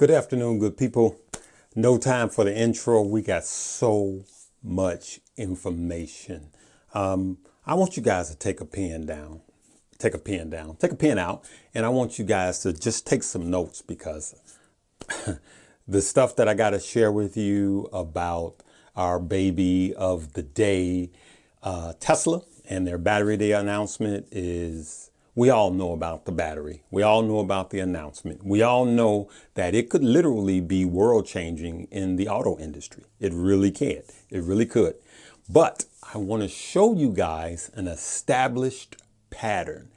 Good afternoon, good people. No time for the intro. We got so much information. I want you guys to take a pen out, and I want you guys to just take some notes because the stuff that I got to share with you about our baby of the day, Tesla, and their battery day announcement is, we all know about the battery. We all know about the announcement. We all know that it could literally be world changing in the auto industry. It really can. It really could. But I want to show you guys an established pattern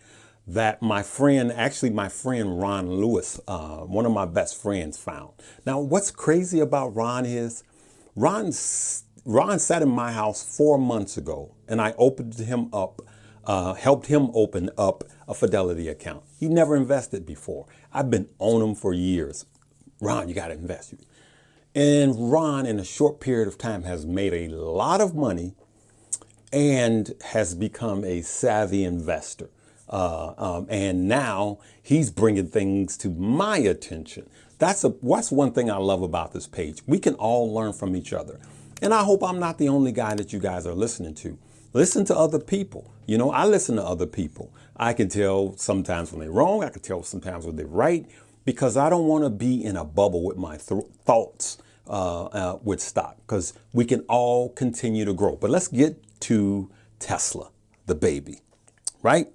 that my friend Ron Lewis, one of my best friends, found. Now, what's crazy about Ron is Ron sat in my house 4 months ago, and I opened him up, helped him open up a Fidelity account. He never invested before. I've been on him for years. Ron, you got to invest. And Ron, in a short period of time, has made a lot of money and has become a savvy investor. And now he's bringing things to my attention. That's one thing I love about this page. We can all learn from each other. And I hope I'm not the only guy that you guys are listening to. Listen to other people. You know, I listen to other people. I can tell sometimes when they're wrong. I can tell sometimes when they're right, because I don't want to be in a bubble with my thoughts with stock, because we can all continue to grow. But let's get to Tesla, the baby, right?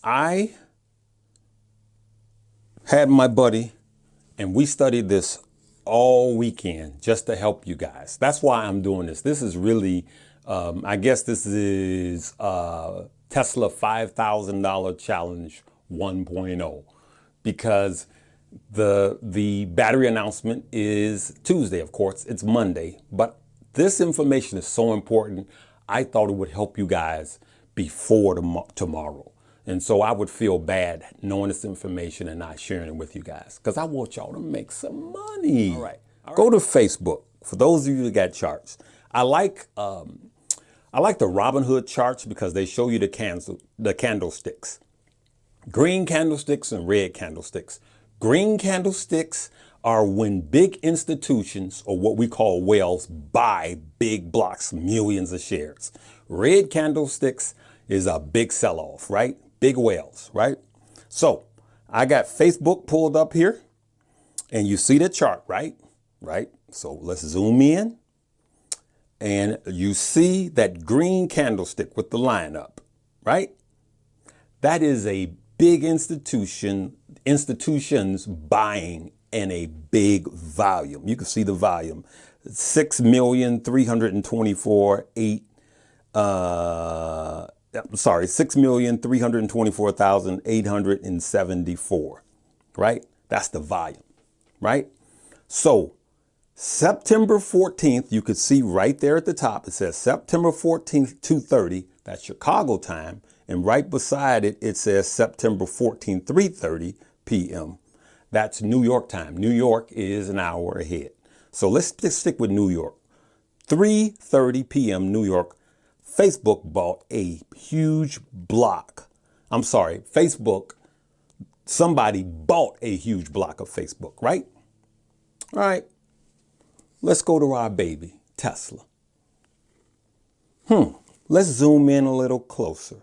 I had my buddy and we studied this all weekend just to help you guys. That's why I'm doing this. This is really, I guess this is Tesla $5,000 challenge 1.0, because the battery announcement is Tuesday, of course. It's Monday, but this information is so important. I thought it would help you guys before tomorrow. And so I would feel bad knowing this information and not sharing it with you guys, because I want y'all to make some money. All right. Go to Facebook. For those of you that got charts, I like the Robinhood charts because they show you the candlesticks. Green candlesticks and red candlesticks. Green candlesticks are when big institutions, or what we call whales, buy big blocks, millions of shares. Red candlesticks is a big sell-off, right? Big whales, right? So I got Facebook pulled up here, and you see the chart, right? Right. So let's zoom in, and you see that green candlestick with the line up, right? That is a big institutions buying in a big volume. You can see the volume, 6,324,874, right? That's the volume, right? So September 14th, you could see right there at the top, it says September 14th, 2:30, that's Chicago time. And right beside it, it says September 14th, 3:30 p.m. That's New York time. New York is an hour ahead. So let's just stick with New York. 3:30 p.m. New York, Facebook bought a huge block. I'm sorry, somebody bought a huge block of Facebook, right? All right. Let's go to our baby, Tesla. Let's zoom in a little closer.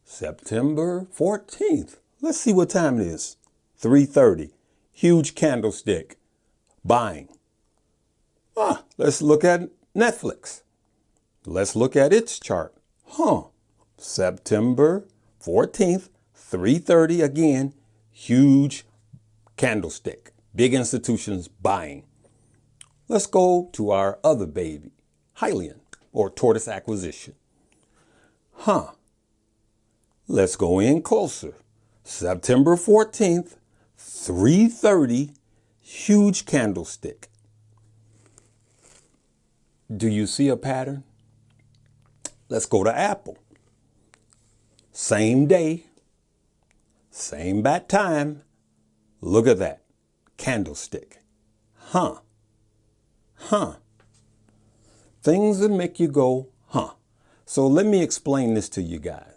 September 14th. Let's see what time it is. 3:30. Huge candlestick. Buying. Let's look at Netflix. Let's look at its chart. September 14th, 3:30 again. Huge candlestick. Big institutions buying. Let's go to our other baby, Hylian, or Tortoise Acquisition. Let's go in closer. September 14th, 3:30, huge candlestick. Do you see a pattern? Let's go to Apple. Same day, same bat time. Look at that candlestick. Things that make you go, So let me explain this to you guys.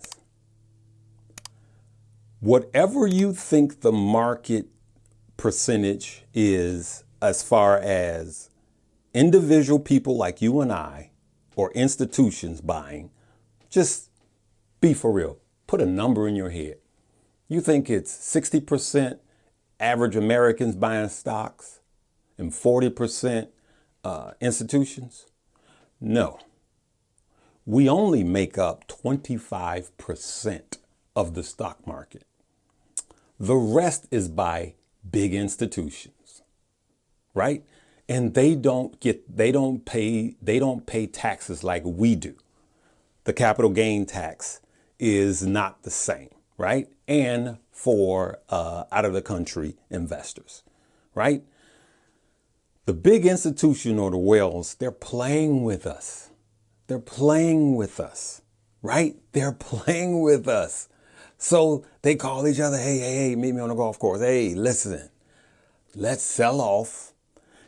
Whatever you think the market percentage is as far as individual people like you and I or institutions buying. Just be for real. Put a number in your head. You think it's 60% average Americans buying stocks and 40% institutions? No. We only make up 25% of the stock market. The rest is by big institutions, right? And they don't pay taxes like we do. The capital gain tax is not the same, right? And for out of the country investors, right? The big institution or the whales, they're playing with us. They're playing with us, right? They're playing with us. So they call each other, hey, meet me on the golf course. Hey, listen, let's sell off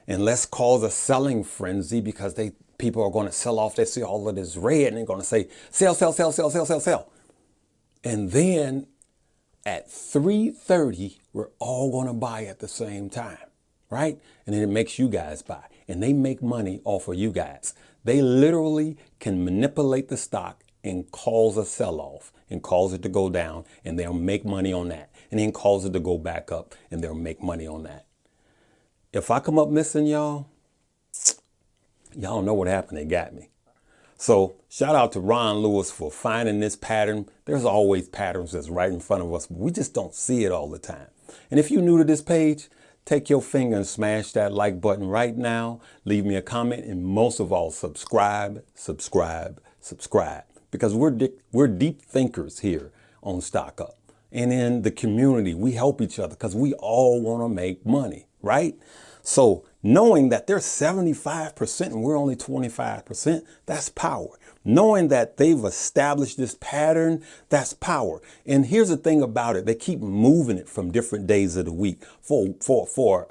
and let's cause a selling frenzy because people are going to sell off. They see all of this red and they're going to say, sell, sell, sell, sell, sell, sell, sell. And then at 3:30, we're all going to buy at the same time, right? And then it makes you guys buy and they make money off of you guys. They literally can manipulate the stock and cause a sell-off and cause it to go down and they'll make money on that. And then cause it to go back up and they'll make money on that. If I come up missing, y'all know what happened. They got me. So shout out to Ron Lewis for finding this pattern. There's always patterns that's right in front of us, but we just don't see it all the time. And if you're new to this page, take your finger and smash that like button right now. Leave me a comment and most of all, subscribe. Because we're deep thinkers here on Stock Up. And in the community, we help each other because we all want to make money, right? So knowing that they're 75% and we're only 25%, that's power. Knowing that they've established this pattern, that's power. And here's the thing about it. They keep moving it from different days of the week. For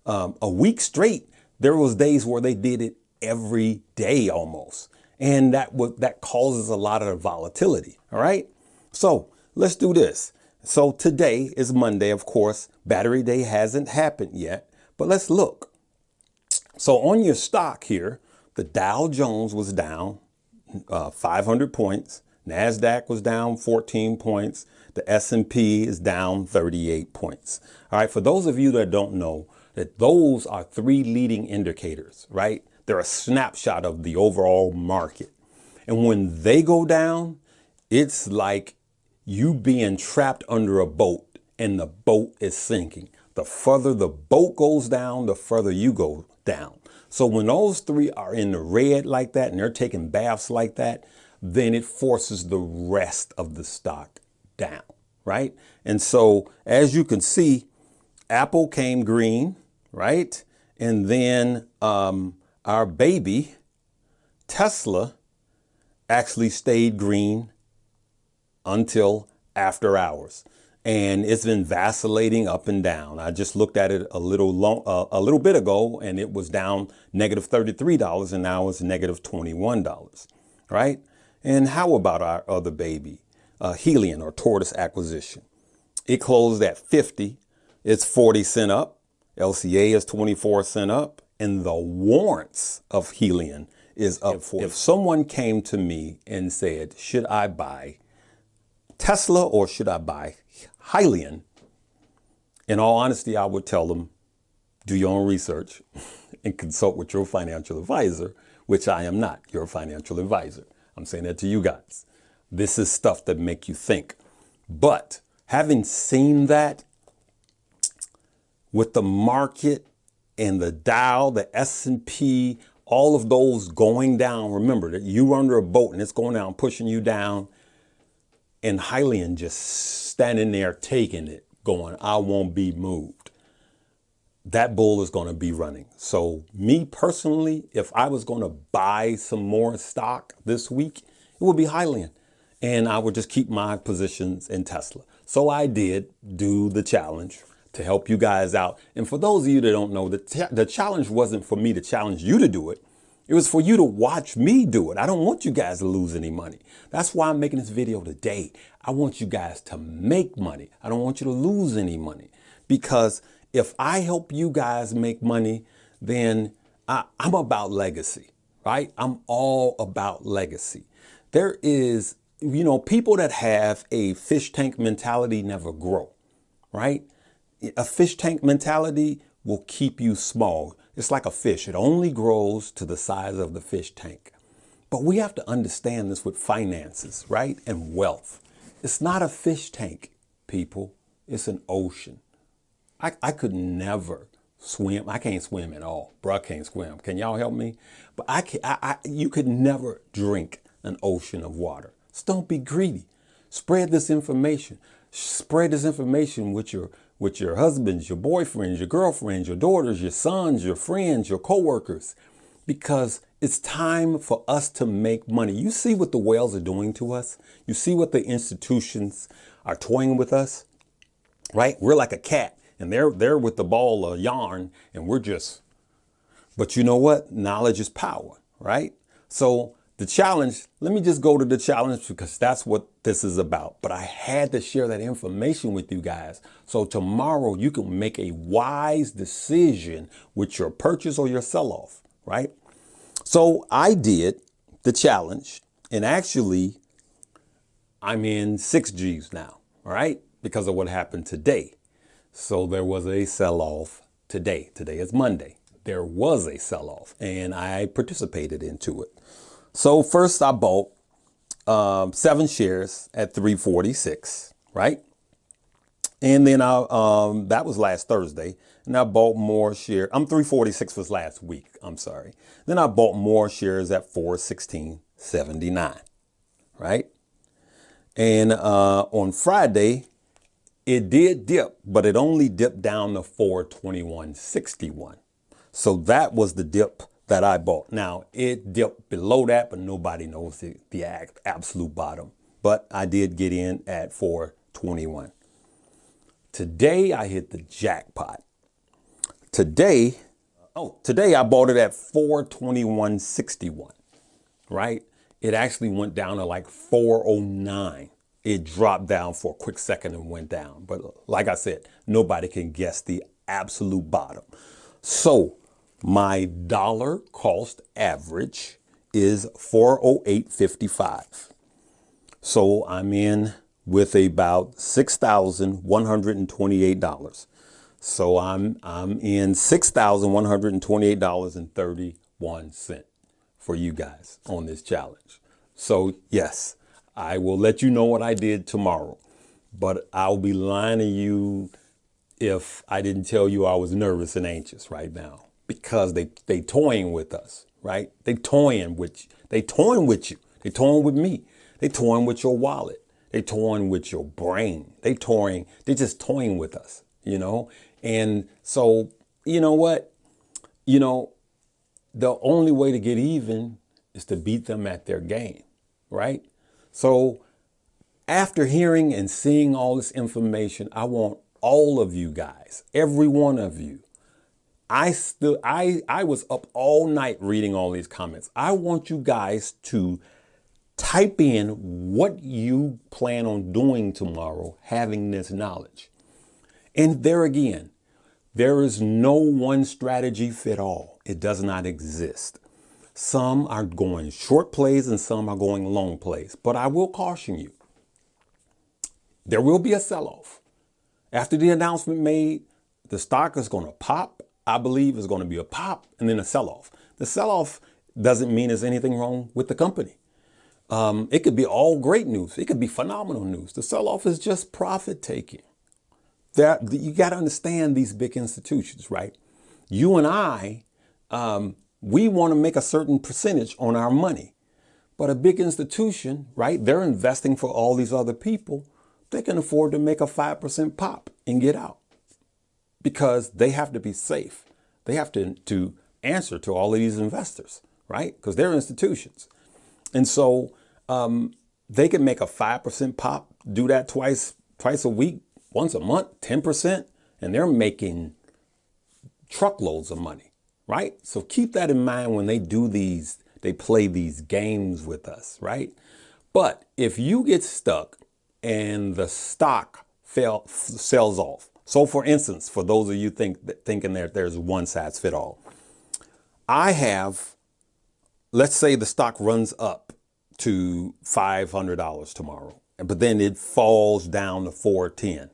a week straight, there was days where they did it every day almost. And that causes a lot of volatility. All right. So let's do this. So today is Monday, of course. Battery day hasn't happened yet, but let's look. So on your stock here, the Dow Jones was down 500 points. NASDAQ was down 14 points. The S&P is down 38 points. All right. For those of you that don't know, that those are three leading indicators, right? They're a snapshot of the overall market. And when they go down, it's like you being trapped under a boat and the boat is sinking. The further the boat goes down, the further you go down. So when those three are in the red like that and they're taking baths like that, then it forces the rest of the stock down, right? And so as you can see, Apple came green, right? And then our baby, Tesla, actually stayed green until after hours. And it's been vacillating up and down. I just looked at it a little bit ago and it was down negative $33 and now it's negative $21, right? And how about our other baby, Helion or Tortoise Acquisition? It closed at 50. It's 40 cents up. LCA is 24 cents up. And the warrants of Helion is up 40. If someone came to me and said, should I buy Tesla or should I buy Helion? In all honesty, I would tell them, do your own research and consult with your financial advisor, which I am not your financial advisor. I'm saying that to you guys. This is stuff that make you think. But having seen that with the market and the Dow, the S&P, all of those going down, remember that you're under a boat and it's going down, pushing you down. And Helion just standing there taking it, going, I won't be moved. That bull is going to be running. So me personally, if I was going to buy some more stock this week, it would be Helion. And I would just keep my positions in Tesla. So I did do the challenge to help you guys out. And for those of you that don't know, the challenge wasn't for me to challenge you to do it. It was for you to watch me do it. I don't want you guys to lose any money. That's why I'm making this video today. I want you guys to make money. I don't want you to lose any money because If I help you guys make money, then I'm about legacy, right? I'm all about legacy. There is, people that have a fish tank mentality never grow, right? A fish tank mentality will keep you small. It's like a fish. It only grows to the size of the fish tank. But we have to understand this with finances, right? And wealth. It's not a fish tank, people. It's an ocean. I could never swim. I can't swim at all. Bro, I can't swim. Can y'all help me? But you could never drink an ocean of water. So don't be greedy. Spread this information. Spread this information with your husbands, your boyfriends, your girlfriends, your daughters, your sons, your friends, your coworkers, because it's time for us to make money. You see what the whales are doing to us? You see what the institutions are toying with us, right? We're like a cat. And they're with the ball of yarn, and we're just, but you know what? Knowledge is power, right? So the challenge, let me just go to the challenge because that's what this is about. But I had to share that information with you guys. So tomorrow you can make a wise decision with your purchase or your sell-off, right? So I did the challenge, and actually I'm in 6Gs now, all right? Because of what happened today. So there was a sell-off today. Today is Monday. There was a sell-off and I participated into it. So first I bought 7 shares at 346, right? And then that was last Thursday. And I bought more shares. 346 was last week. I'm sorry. Then I bought more shares at 416.79, right? And on Friday, it did dip, but it only dipped down to 421.61. So that was the dip that I bought. Now it dipped below that, but nobody knows the absolute bottom. But I did get in at 421. Today I hit the jackpot. Today I bought it at 421.61, right? It actually went down to like 409. It dropped down for a quick second and went down. But like I said, nobody can guess the absolute bottom. So my dollar cost average is 408.55. So I'm in with about $6,128. So I'm in $6,128.31 for you guys on this challenge. So yes, I will let you know what I did tomorrow, but I'll be lying to you if I didn't tell you I was nervous and anxious right now, because they toying with us, right? They toying with you. They toying with me. They toying with your wallet. They toying with your brain. They just toying with us, And so, you know what? The only way to get even is to beat them at their game, right? So after hearing and seeing all this information, I want all of you guys, every one of you. I was up all night reading all these comments. I want you guys to type in what you plan on doing tomorrow, having this knowledge. And there again, there is no one strategy fit all. It does not exist. Some are going short plays and some are going long plays. But I will caution you, there will be a sell-off. After the announcement made, the stock is going to pop. I believe it's going to be a pop and then a sell-off. The sell-off doesn't mean there's anything wrong with the company. It could be all great news. It could be phenomenal news. The sell-off is just profit taking. You got to understand these big institutions, right? You and I, we want to make a certain percentage on our money. But a big institution, right, they're investing for all these other people. They can afford to make a 5% pop and get out because they have to be safe. They have to answer to all of these investors, right? Because they're institutions. And so they can make a 5% pop, do that twice a week, once a month, 10%, and they're making truckloads of money, right? So keep that in mind when they play these games with us, right? But if you get stuck and the stock sells off, So for instance, for those of you thinking that there's one size fit all, I have, let's say the stock runs up to $500 tomorrow, but then it falls down to 410.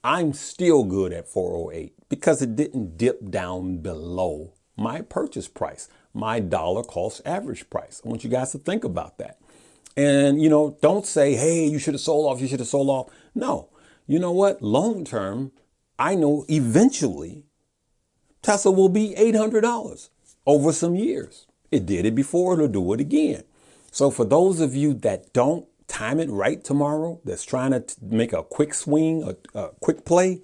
I'm still good at 408 because it didn't dip down below my purchase price, my dollar cost average price. I want you guys to think about that. And, you know, don't say, hey, you should have sold off. You should have sold off. No, you know what? Long term, I know eventually Tesla will be $800 over some years. It did it before. It'll do it again. So for those of you that don't time it right tomorrow, that's trying to make a quick swing, a quick play,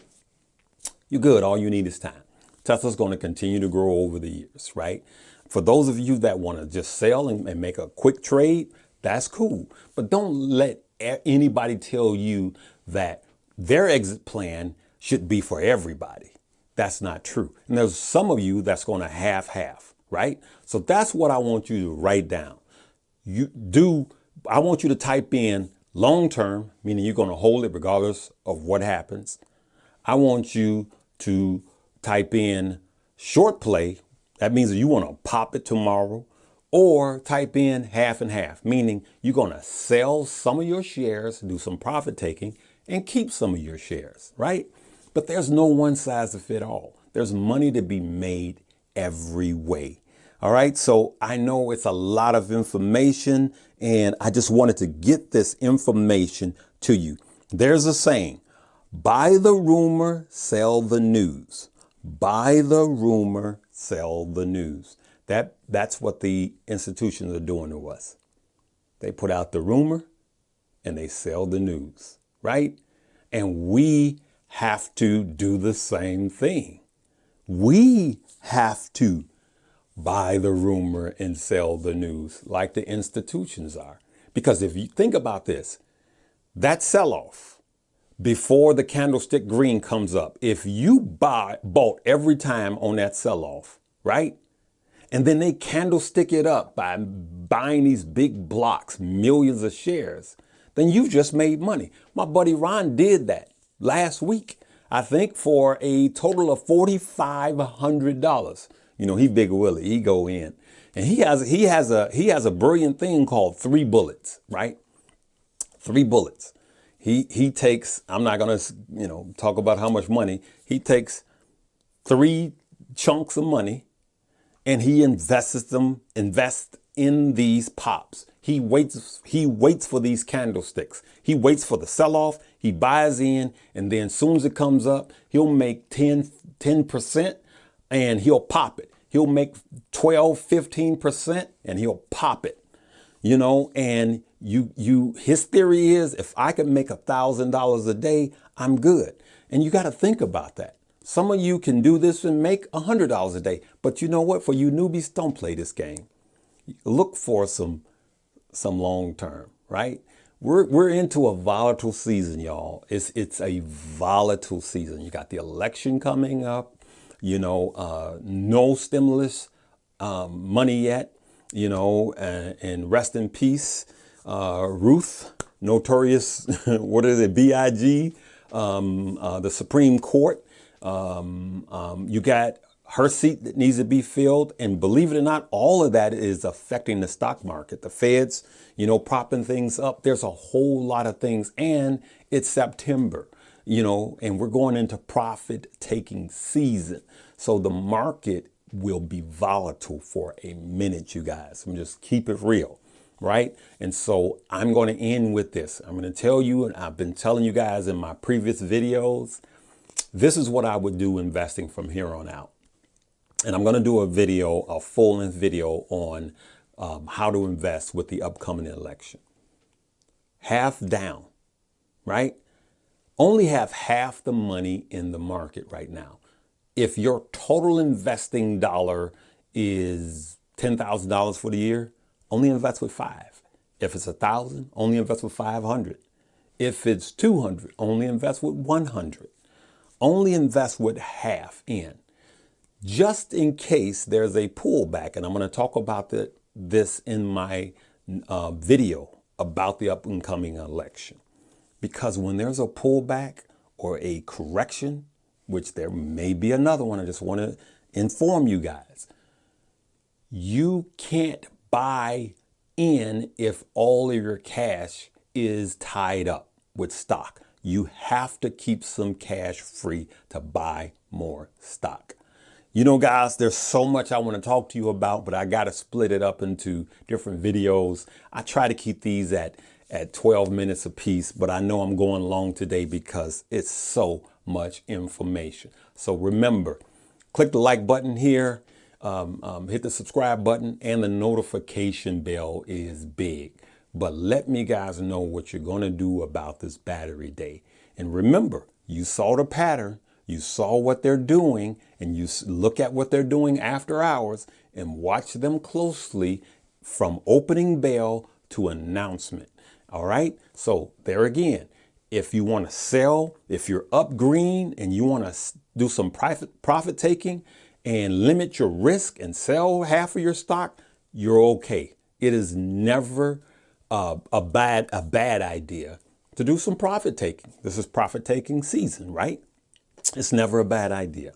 you're good. All you need is time. Tesla's going to continue to grow over the years, right? For those of you that want to just sell and make a quick trade, that's cool. But don't let anybody tell you that their exit plan should be for everybody. That's not true. And there's some of you that's going to half, right? So that's what I want you to write down. I want you to type in long term, meaning you're going to hold it regardless of what happens. I want you to type in short play. That means that you want to pop it tomorrow. Or type in half and half, meaning you're going to sell some of your shares, do some profit taking, and keep some of your shares, right? But there's no one size to fit all. There's money to be made every way. All right. So I know it's a lot of information, and I just wanted to get this information to you. There's a saying, buy the rumor, sell the news. Buy the rumor, sell the news. That's what the institutions are doing to us. They put out the rumor and they sell the news, right? And we have to do the same thing. We have to buy the rumor and sell the news like the institutions are. Because if you think about this, that sell-off before the candlestick green comes up, if you bought every time on that sell-off, right? And then they candlestick it up by buying these big blocks, millions of shares, then you've just made money. My buddy Ron did that last week, I think, for a total of $4,500. You know, he big Willie, he go in. And he has a brilliant thing called 3 bullets, right? 3 bullets. He takes, I'm not going to, talk about how much money. He takes 3 chunks of money, and he invests in these pops. He waits for these candlesticks. He waits for the sell-off. He buys in, and then as soon as it comes up, he'll make 10% and he'll pop it. He'll make 12, 15% and he'll pop it. And his theory is, if I can make $1,000 a day, I'm good. And you got to think about that. Some of you can do this and make $100 a day. But you know what? For you newbies, don't play this game. Look for some long term, right? We're into a volatile season, y'all. It's a volatile season. You got the election coming up, no stimulus money yet, and rest in peace, Ruth, notorious, what is it, B.I.G., the Supreme Court. You got her seat that needs to be filled. And believe it or not, all of that is affecting the stock market. The Feds, propping things up. There's a whole lot of things. And it's September, and we're going into profit taking season. So the market will be volatile for a minute, you guys. I'm just keep it real. Right. And so I'm going to end with this. I'm going to tell you, and I've been telling you guys in my previous videos, this is what I would do investing from here on out. And I'm going to do a full-length video on how to invest with the upcoming election. Half down, right? Only have half the money in the market right now. If your total investing dollar is $10,000 for the year, only invest with 5. If it's 1,000, only invest with 500. If it's 200, only invest with 100. Only invest with half in, just in case there's a pullback. And I'm going to talk about this in my video about the up and coming election. Because when there's a pullback or a correction, which there may be another one, I just want to inform you guys. You can't buy in if all of your cash is tied up with stock. You have to keep some cash free to buy more stock. You know, guys, there's so much I want to talk to you about, but I got to split it up into different videos. I try to keep these at 12 minutes a piece, but I know I'm going long today because it's so much information. So remember, click the like button here, hit the subscribe button, and the notification bell is big. But let me guys know what you're going to do about this battery day. And remember, you saw the pattern. You saw what they're doing, and you look at what they're doing after hours and watch them closely from opening bell to announcement. All right. So there again, if you want to sell, if you're up green and you want to do some profit taking and limit your risk and sell half of your stock, you're okay. It is never a bad idea to do some profit taking. This is profit taking season, right? It's never a bad idea.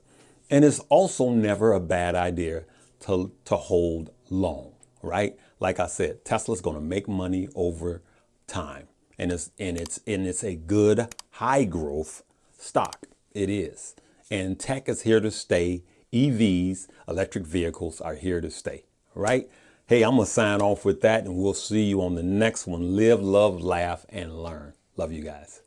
And it's also never a bad idea to hold long, right? Like I said, Tesla's going to make money over time. And it's a good high growth stock. It is. And tech is here to stay. EVs, electric vehicles, are here to stay, right? Hey, I'm going to sign off with that, and we'll see you on the next one. Live, love, laugh, and learn. Love you guys.